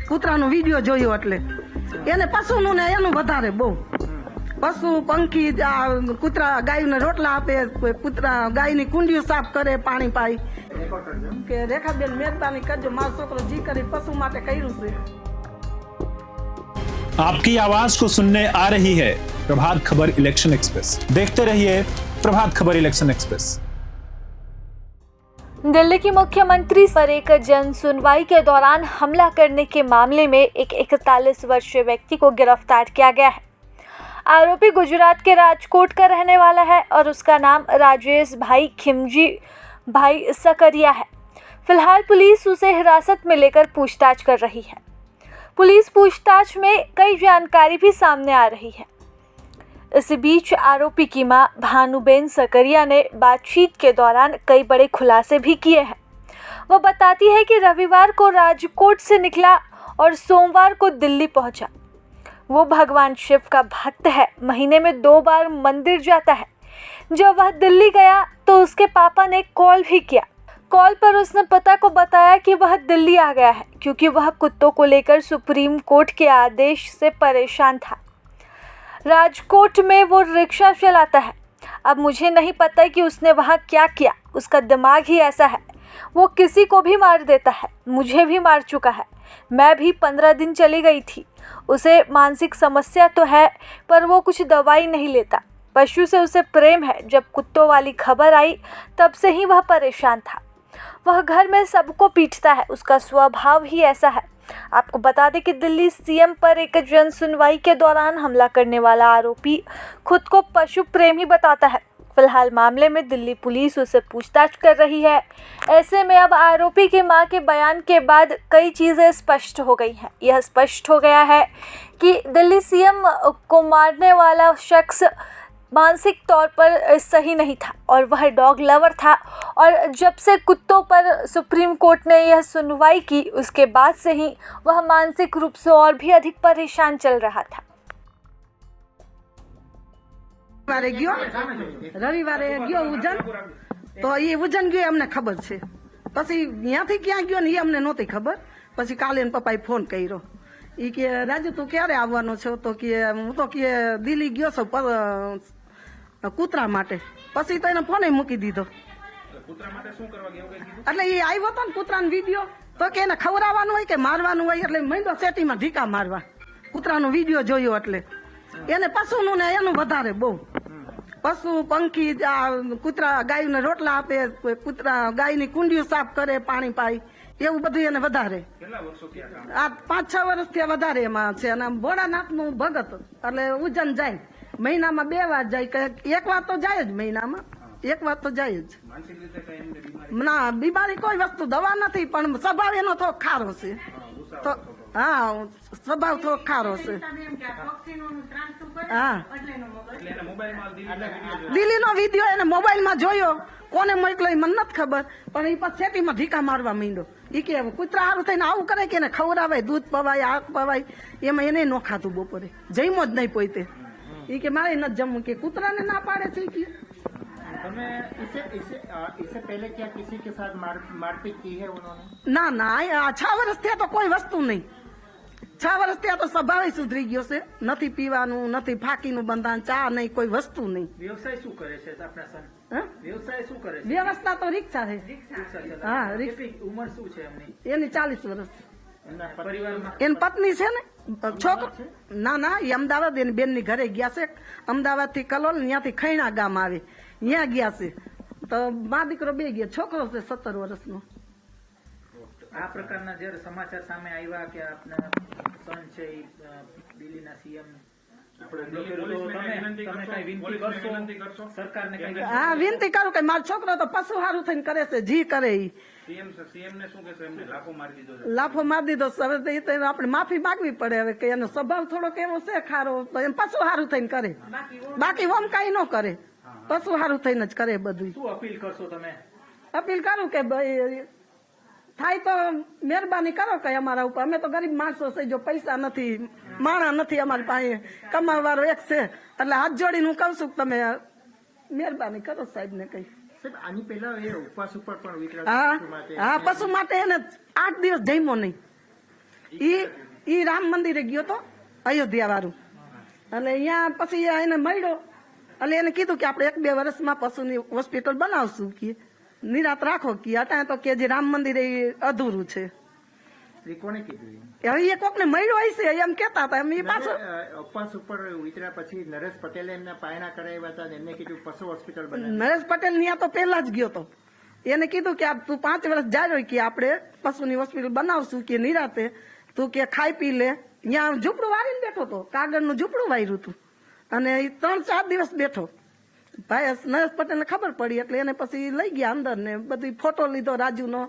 કૂતરાનો video જોયો એટલે એને પશુનું ને એનું વધારે બહુ પશુ પંખી કૂતરા ગાયને રોટલા આપે, કૂતરા ગાયની કુંડીઓ સાફ કરે, પાણી પાઈ કે રેખાબેન મહેરબાની કરજો, મારો છોકરો જી કરી પશુ માટે કર્યું છે। आपकी आवाज को सुनने आ रही है प्रभात खबर इलेक्शन एक्सप्रेस। देखते रहिए प्रभात खबर इलेक्शन एक्सप्रेस। दिल्ली की मुख्यमंत्री पर एक जन सुनवाई के दौरान हमला करने के मामले में एक 41 वर्षीय व्यक्ति को गिरफ्तार किया गया है। आरोपी गुजरात के राजकोट का रहने वाला है और उसका नाम राजेश भाई खिमजी भाई सकरिया है। फिलहाल पुलिस उसे हिरासत में लेकर पूछताछ कर रही है। पुलिस पूछताछ में कई जानकारी भी सामने आ रही है। इस बीच आरोपी की मां भानुबेन सकरिया ने बातचीत के दौरान कई बड़े खुलासे भी किए हैं। वह बताती है कि रविवार को राजकोट से निकला और सोमवार को दिल्ली पहुंचा। वो भगवान शिव का भक्त है, महीने में 2 बार मंदिर जाता है। जब वह दिल्ली गया तो उसके पापा ने कॉल भी किया। कॉल पर उसने पिता को बताया कि वह दिल्ली आ गया है क्योंकि वह कुत्तों को लेकर सुप्रीम कोर्ट के आदेश से परेशान था। राजकोट में वो रिक्शा चलाता है। अब मुझे नहीं पता कि उसने वहाँ क्या किया, उसका दिमाग ही ऐसा है, वो किसी को भी मार देता है, मुझे भी मार चुका है। मैं भी 15 दिन चली गई थी। उसे मानसिक समस्या तो है पर वो कुछ दवाई नहीं लेता। पशु से उसे प्रेम है। जब कुत्तों वाली खबर आई तब से ही वह परेशान था। वह घर में सबको पीटता है, उसका स्वभाव ही ऐसा है। आपको बता दें कि दिल्ली सीएम पर एक जन सुनवाई के दौरान हमला करने वाला आरोपी खुद को पशु प्रेमी बताता है। फिलहाल मामले में दिल्ली पुलिस उससे पूछताछ कर रही है। ऐसे में अब आरोपी की मां के बयान के बाद कई चीज़ें स्पष्ट हो गई हैं। यह स्पष्ट हो गया है कि दिल्ली सीएम को मारने वाला शख्स मानसिक तौर पर सही नहीं था और वह डॉग लवर था। और जब से कुत्तों पर सुप्रीम कोर्ट ने यह सुनवाई की उसके बाद से ही वह मानसिक रूप से और भी अधिक परेशान चल रहा था। રવિવારે ગયો ઉજન તો એ ઉજન ગયો અમને ખબર છે, પછી ત્યાંથી ક્યાં ગયો ને એ અમને નહોતી ખબર। પછી કાલે પપ્પાએ ફોન કર્યો, એ કે રાજુ તું ક્યારે આવવાનો છો? તો કે હું તો કે દિલ્હી ગયો છું કૂતરા માટે। પછી તો એને ફોન મૂકી દીધો। એટલે એ આવ્યો હતો ને કૂતરાનો વિડીયો, તો કે એને ખવડાવવાનું હોય કે મારવાનું હોય, એટલે મહિનો સેટીમાં ઢીકા મારવા। કૂતરાનો વિડીયો જોયો એટલે એને પશુનું ને એનું વધારે બહુ પશુ પંખી કૂતરા ગાયને રોટલા આપે, કૂતરા ગાયની કુંડીઓ સાફ કરે, પાણી પાઈ, એવું બધું એને વધારે। આ 5-6 વર્ષથી વધારે એમાં છે। અને ભોળાનાથનું ભગત એટલે ઉજ્જૈન જાય, મહિનામાં 2 વાર જાય, એક વાર તો જાય જ, મહિનામાં 1 વાર તો જાય જ। ના બીમારી કોઈ વસ્તુ દવા નથી, પણ સ્વભાવ એનો થોડો ખારો છે। તો હા સ્વભાવ થોડો ખારો છે। હા દિલ્હીનો વિડીયો એને મોબાઈલમાં જોયો, કોને મોકલ્યો મને નથી ખબર, પણ એ પછી સેટીમાં ઢીકા મારવા માંડ્યો। એ કે કૂતરા સારું થઈને આવું કરે કે એને ખવડાવાય, દૂધ પવાય, આગ પવાય, એમાં એને ન ખાતું બપોરે, જમ્યો જ નહીં પોતે। એ કે મારે નથી જમવું, કે કૂતરાને ના પાડે છે કે इससे पहले क्या किसी के साथ मारपीट की है उन्होंने? ના ના 6 વર્ષ થયા તો કોઈ વસ્તુ નહીં। 6 વર્ષ થયા તો સ્વભાવ સુધરી ગયો છે। નથી પીવાનું, નથી ફાકીનું બંધાણ, ચા નહીં, કોઈ વસ્તુ નહીં। व्यवसाय શું કરે છે આપના સન? વ્યવસાય શું કરે છે? વ્યવસ્થા તો રિક્ષા છે। હા કેટલી ઉંમર શું છે એમની? એની 40 વર્ષ। એમના પરિવારમાં એની પત્ની છે ને છોકરો? ના ના એ અમદાવાદ એની બેનની ઘરે ગયા છે। અમદાવાદ થી કલોલ, ત્યાંથી ખૈણા ગામ આવે, ત્યાં ગયા છે। તો મા દીકરો 2 ગયા, છોકરો છે 17 વર્ષનો। આ પ્રકારના જ્યારે સમાચાર સામે આવ્યા કે આપના સન છે દિલ્હીના સીએમ, હા વિનંતી કરું કે મારો છોકરો તો પશુ હારું થઈને કરે છે, જી કરે ઈ। લાફો મારી દીધો, હવે આપણે માફી માંગવી પડે હવે કે એનો સ્વભાવ થોડો કેવો છે ખારો, એમ પશુ હારું થઈને કરે, બાકી ઓમ કઈ ન કરે, પશુ હારું થઈને જ કરે બધું। શું અપીલ કરશો તમે? અપીલ કરું કે ભાઈ થાય તો મહેરબાની કરો કે અમારા ઉપર, અમે તો ગરીબ માણસો છે, જો પૈસા નથી, માણા નથી અમારી પાસે, કમાવાળો એક છે, એટલે હાથ જોડીને હું કહું છું કે તમે મહેરબાની કરો સાહેબ ને કઈ। આની પહેલા ઉપવાસ ઉપર પણ હા પશુ માટે એને 8 દિવસ જમ્યો નહીં, ઈ રામ મંદિરે ગયો તો અયોધ્યા વાળું, એટલે અહીંયા પછી એને મળ્યો, એટલે એને કીધું કે આપણે 1-2 વર્ષમાં પશુની હોસ્પિટલ બનાવશું, કે નિરાત રાખો, કે અટાણે તો કે જે રામ મંદિર એ અધૂરું છે. એ કોને કીધું? હવે એ કોકને મળ્યો હશે એમ કેતા હતા. એમ એ પાછો ઉપવાસ ઉપર ઉતર્યા પછી નરેશ પટેલે એમના પાયણા કરાવ્યા હતા, એમને કીધું પશુ હોસ્પિટલ બનાવી. નરેશ પટેલ ત્યાં તો પહેલા જ ગયો તો, એને કીધું કે તું 5 વર્ષ જાય કે આપણે પશુની હોસ્પિટલ બનાવશું, કે નિરાતે તું કે ખાઈ પી લે. ત્યાં ઝૂંપડું વાળીને બેઠો હતો, કાગળનું ઝૂંપડું વાર્યું હતું, અને એ 3-4 દિવસ બેઠો. ભાઈ નરેશ પટેલને ખબર પડી એટલે એને પછી લઈ ગયા અંદર ને બધી ફોટો લીધો રાજુનો,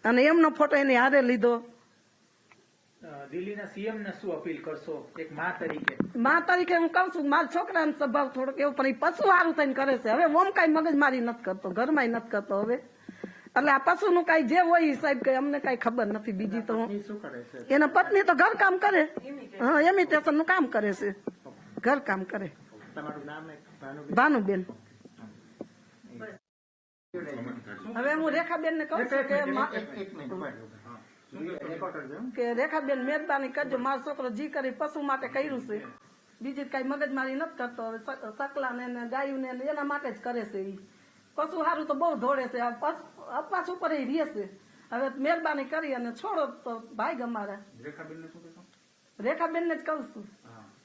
અને એમનો ફોટો એને હારે લીધો. દિલ્હીના સીએમ ને શું અપીલ કરશો એક માં તરીકે? માં તરીકે હું કઉ છું, મારા છોકરાનો સ્વભાવ થોડોક એવો, પણ એ પશુ સારું થઈને કરે છે. હવે ઓમ કઈ મગજમારી નથી કરતો, ઘરમાં નથી કરતો હવે. એટલે આ પશુનું કઈ જે હોય સાહેબ કઈ અમને કઈ ખબર નથી બીજી તો. શું કરે છે? એના પત્ની તો ઘર કામ કરે, હા ઇમિટેશન નું કામ કરે છે, ઘર કામ કરે. તમારું નામ? ભાનુબેન. હવે હું રેખાબેન ને કહું છું કે રેખાબેન મહેરબાની કરજો, મારો છોકરો જી કરી પશુ માટે કર્યું છે, બીજી કઈ મગજમારી નથી કરતો. હવે સકલા ને ગાયું ને એના માટે જ કરે છે. ઈ પશુ સારું તો બહુ દોડે છે, અપવાસ ઉપર એ રહે છે. હવે મહેરબાની કરી અને છોડો તો ભાઈ અમારા. રેખાબેન ને જ કહું છું,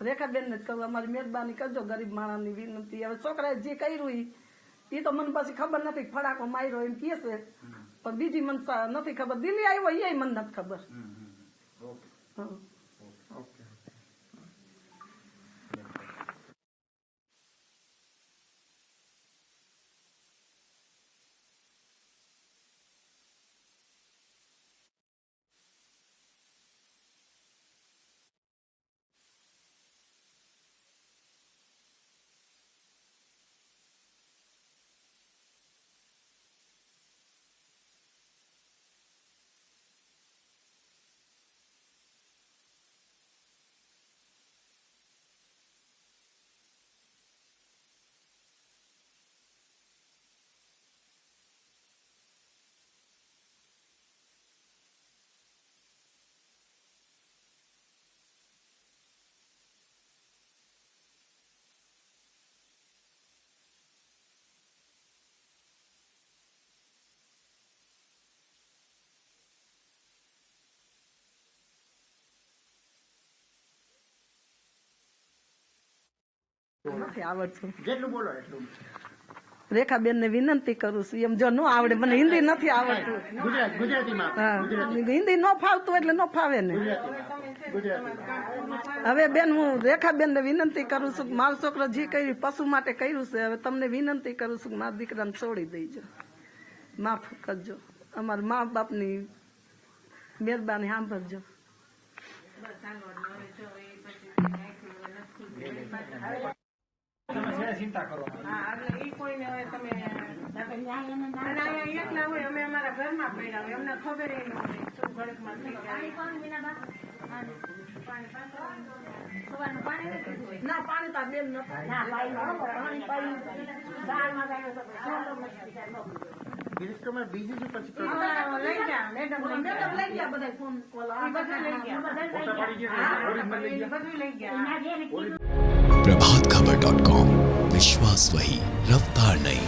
રેખાબેન ને જ કહું, અમારી મહેરબાની કરજો, ગરીબ માણસ ની વિનંતી. હવે છોકરાએ જે કર્યું એ તો મને પછી ખબર નથી, ફડાકો માર્યો એમ કે છે, પણ બીજી મને નથી ખબર. દિલ્હી આવ્યો એ મને નથી ખબર. નથી આવડતું, જેટલું બોલો એટલું. રેખાબેન ને વિનંતી કરું છું, એમ જો ન આવડે, મને હિન્દી નથી આવડતું. ગુજરાતીમાં હિન્દી ન ફાવતું એટલે ન ફાવે ને. હવે બેન હું રેખાબેન ને વિનંતી કરું છું કે મારો છોકરો જે કર્યું પશુ માટે કર્યું છે, હવે તમને વિનંતી કરું છું કે મારા દીકરાને છોડી દેજો, માફ કરજો, અમારા મા બાપની મહેરબાની સાંભળજો. ચિંતા કરો. ના પાણી તો બેન બીજું શું પછી प्रभातखबर.com, विश्वास वही, रफ्तार नहीं.